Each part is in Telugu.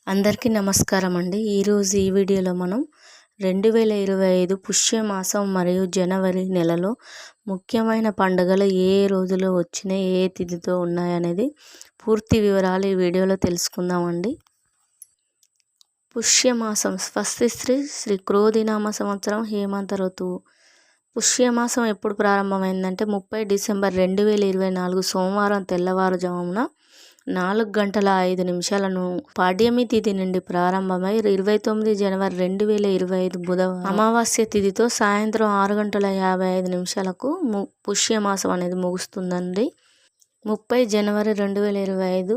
అందరికీ నమస్కారం అండి. ఈరోజు ఈ వీడియోలో మనం 2025 పుష్యమాసం మరియు జనవరి నెలలో ముఖ్యమైన పండుగలు ఏ రోజులో వచ్చినాయి, ఏ తిథితో ఉన్నాయనేది పూర్తి వివరాలు ఈ వీడియోలో తెలుసుకుందామండి. పుష్యమాసం స్వస్తి శ్రీ క్రోధినామ సంవత్సరం హేమంత ఋతువు. పుష్యమాసం ఎప్పుడు ప్రారంభమైందంటే 30 డిసెంబర్ 2024 సోమవారం తెల్లవారుజామున 4:05 పాడ్యమి తిథి నుండి ప్రారంభమై 29 జనవరి 2025 బుధవారం అమావాస్య తిథితో సాయంత్రం 6:55 పుష్యమాసం అనేది ముగుస్తుందండి. 30 జనవరి 2025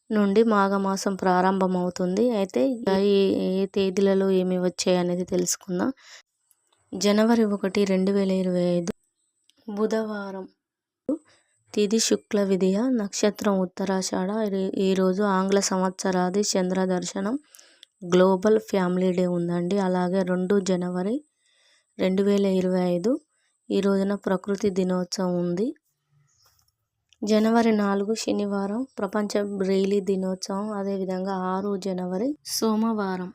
నుండి మాఘమాసం ప్రారంభమవుతుంది. అయితే ఏ తేదీలలో ఏమి వచ్చాయి అనేది తెలుసుకుందాం. జనవరి 1, 2025 బుధవారం, తిథి శుక్ల విదియ, నక్షత్రం ఉత్తరాషాఢ. ఈరోజు ఆంగ్ల సంవత్సరాది చంద్ర దర్శనం, గ్లోబల్ ఫ్యామిలీ డే ఉందండి. అలాగే 2 జనవరి 2025 ఈ రోజున ప్రకృతి దినోత్సవం ఉంది. జనవరి 4 శనివారం ప్రపంచ బ్రెయిలీ దినోత్సవం. అదేవిధంగా 6 జనవరి సోమవారం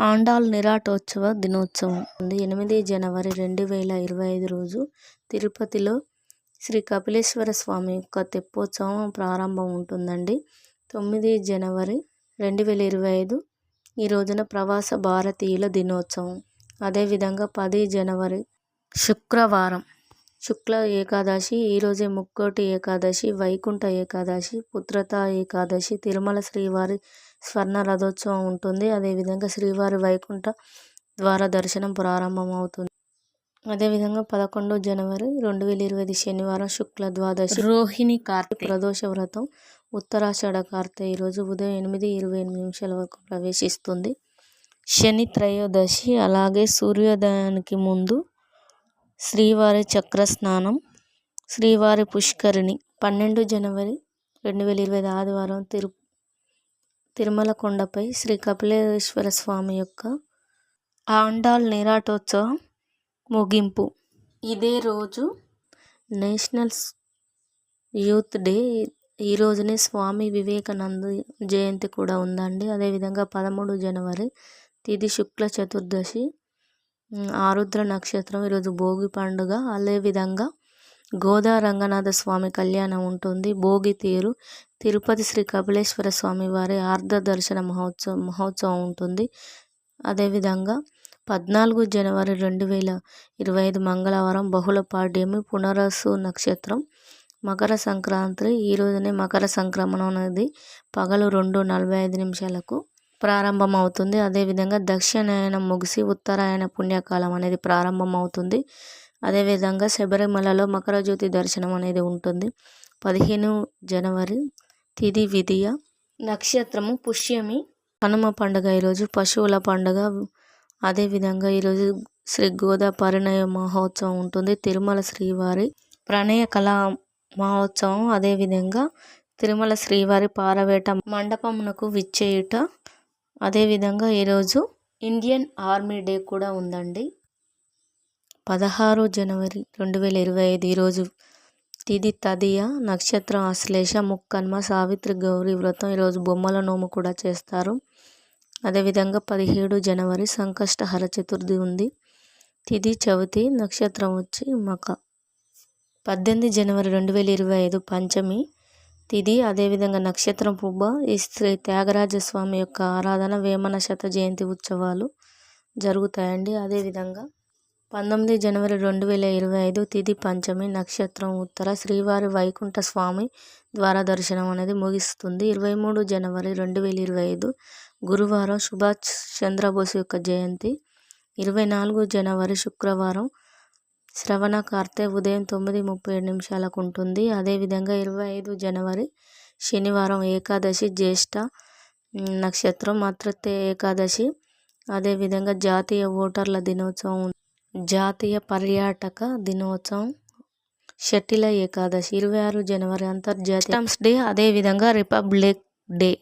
ఆండాళ్ నిరాటోత్సవ దినోత్సవం ఉంది. 8 జనవరి 2025 రోజు తిరుపతిలో శ్రీ కపిలేశ్వర స్వామి యొక్క తెప్పోత్సవం ప్రారంభం ఉంటుందండి. 9 జనవరి 2025 ఈ రోజున ప్రవాస భారతీయుల దినోత్సవం. అదేవిధంగా 10 జనవరి శుక్రవారం శుక్ల ఏకాదశి. ఈరోజే ముక్కోటి ఏకాదశి, వైకుంఠ ఏకాదశి, పుత్రత ఏకాదశి, తిరుమల శ్రీవారి స్వర్ణ రథోత్సవం ఉంటుంది. అదేవిధంగా శ్రీవారి వైకుంఠ ద్వార దర్శనం ప్రారంభమవుతుంది. అదేవిధంగా 11 జనవరి 2025 శనివారం శుక్ల ద్వాదశి, రోహిణి కార్తె ప్రదోష వ్రతం, ఉత్తరాషాఢ కార్తె ఈరోజు ఉదయం 8:28 వరకు ప్రవేశిస్తుంది. శని త్రయోదశి. అలాగే సూర్యోదయానికి ముందు శ్రీవారి చక్ర స్నానం, శ్రీవారి పుష్కరిణి. 12 జనవరి 2025 ఆదివారం తిరుమల కొండపై శ్రీ కపిలేశ్వర స్వామి యొక్క ఆండాళ్ నీరాటోత్సవం ముగింపు. ఇదే రోజు నేషనల్ యూత్ డే. ఈ రోజునే స్వామి వివేకానంద జయంతి కూడా ఉందండి. అదేవిధంగా 13 జనవరి తిథి శుక్ల చతుర్దశి, ఆరుద్ర నక్షత్రం. ఈరోజు భోగి పండుగ. అదేవిధంగా గోదా రంగనాథ స్వామి కళ్యాణం ఉంటుంది. భోగి తేరు, తిరుపతి శ్రీ కపిలేశ్వర స్వామి వారి ఆర్ధ దర్శన మహోత్సవం ఉంటుంది. అదేవిధంగా 14 జనవరి 2025 మంగళవారం బహుళ పాడ్యమి, పునరసు నక్షత్రం, మకర సంక్రాంతి. ఈ రోజునే మకర సంక్రమణం అనేది పగలు 2:45 ప్రారంభమవుతుంది. అదేవిధంగా దక్షిణాయనం ముగిసి ఉత్తరాయణ పుణ్యకాలం అనేది ప్రారంభమవుతుంది. అదేవిధంగా శబరిమలలో మకర జ్యోతి దర్శనం అనేది ఉంటుంది. 15 జనవరి తిథి విదియ, నక్షత్రము పుష్యమి, హనుమ పండుగ. ఈరోజు పశువుల పండుగ. అదేవిధంగా ఈరోజు శ్రీ గోదా పరిణయ మహోత్సవం ఉంటుంది. తిరుమల శ్రీవారి ప్రణయ కళా మహోత్సవం. అదేవిధంగా తిరుమల శ్రీవారి పారవేట మండపమునకు విచ్చేయుట. అదేవిధంగా ఈరోజు ఇండియన్ ఆర్మీ డే కూడా ఉందండి. 16 జనవరి 2025 ఈరోజు తిథి తదియ, నక్షత్రం ఆశ్లేష, ముక్కన్మ, సావిత్రి గౌరీ వ్రతం. ఈరోజు బొమ్మల నోము కూడా చేస్తారు. అదేవిధంగా 17 జనవరి సంకష్టహర చతుర్థి ఉంది. తిథి చవితి, నక్షత్రం వచ్చి మక. 18 జనవరి 2025 పంచమి తిథి. అదేవిధంగా నక్షత్రం పుబ్బ. ఈ శ్రీ త్యాగరాజ స్వామి యొక్క ఆరాధన, వేమన శత జయంతి ఉత్సవాలు జరుగుతాయండి. అదేవిధంగా 19 జనవరి 2025 తిథి పంచమి, నక్షత్రం ఉత్తర, శ్రీవారి వైకుంఠ స్వామి ద్వార దర్శనం అనేది ముగిస్తుంది. 23 జనవరి 2025 గురువారం సుభాష్ చంద్రబోస్ యొక్క జయంతి. 24 జనవరి శుక్రవారం శ్రవణ కార్తె ఉదయం 9:37 ఉంటుంది. అదేవిధంగా 25 జనవరి శనివారం ఏకాదశి, జ్యేష్ఠ నక్షత్రం, మాతృత్య ఏకాదశి. అదేవిధంగా జాతీయ ఓటర్ల దినోత్సవం, జాతీయ పర్యాటక దినోత్సవం, షటిల ఏకాదశి. 26 జనవరి అంతర్జాతీయ డే. అదేవిధంగా రిపబ్లిక్ డే.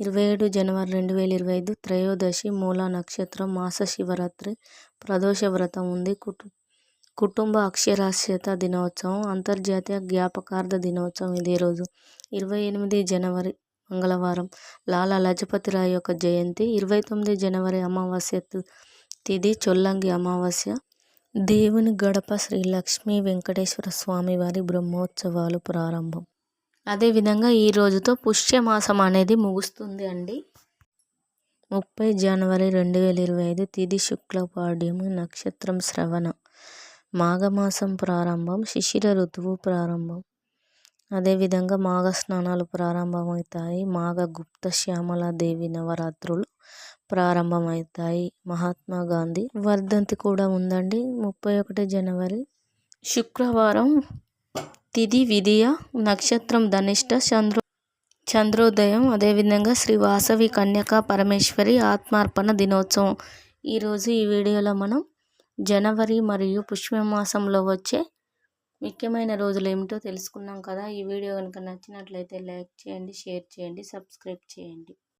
27 జనవరి 2025 త్రయోదశి, మూల నక్షత్రం, మాస శివరాత్రి, ప్రదోష వ్రతం ఉంది. కుటుంబ అక్షరాస్యత దినోత్సవం, అంతర్జాతీయ జ్ఞాపకార్థ దినోత్సవం ఇదే రోజు. 28 జనవరి మంగళవారం. లాలా లజపతి రాయ్ యొక్క జయంతి. 29 జనవరి అమావాస్య తిథి చొల్లంగి అమావాస్య. దేవుని గడప శ్రీ లక్ష్మీ వెంకటేశ్వర స్వామి వారి బ్రహ్మోత్సవాలు ప్రారంభం. అదేవిధంగా ఈ రోజుతో పుష్యమాసం అనేది ముగుస్తుంది అండి. 30 జనవరి 2025 తిథి శుక్లపాడ్యమి, నక్షత్రం శ్రవణ, మాఘమాసం ప్రారంభం, శిశిర ఋతువు ప్రారంభం. అదేవిధంగా మాఘ స్నానాలు ప్రారంభమవుతాయి. మాఘ గుప్త శ్యామల దేవి నవరాత్రులు ప్రారంభమవుతాయి. మహాత్మా గాంధీ వర్ధంతి కూడా ఉందండి. 31 జనవరి శుక్రవారం, తిథి విదియ, నక్షత్రం ధనిష్ట, చంద్రోదయం. అదేవిధంగా శ్రీ వాసవి కన్యకా పరమేశ్వరి ఆత్మార్పణ దినోత్సవం. ఈరోజు ఈ వీడియోలో మనం జనవరి మరియు పుష్యమాసంలో వచ్చే ముఖ్యమైన రోజులు ఏమిటో తెలుసుకున్నాం కదా. ఈ వీడియో కనుక నచ్చినట్లయితే లైక్ చేయండి, షేర్ చేయండి, సబ్స్క్రైబ్ చేయండి.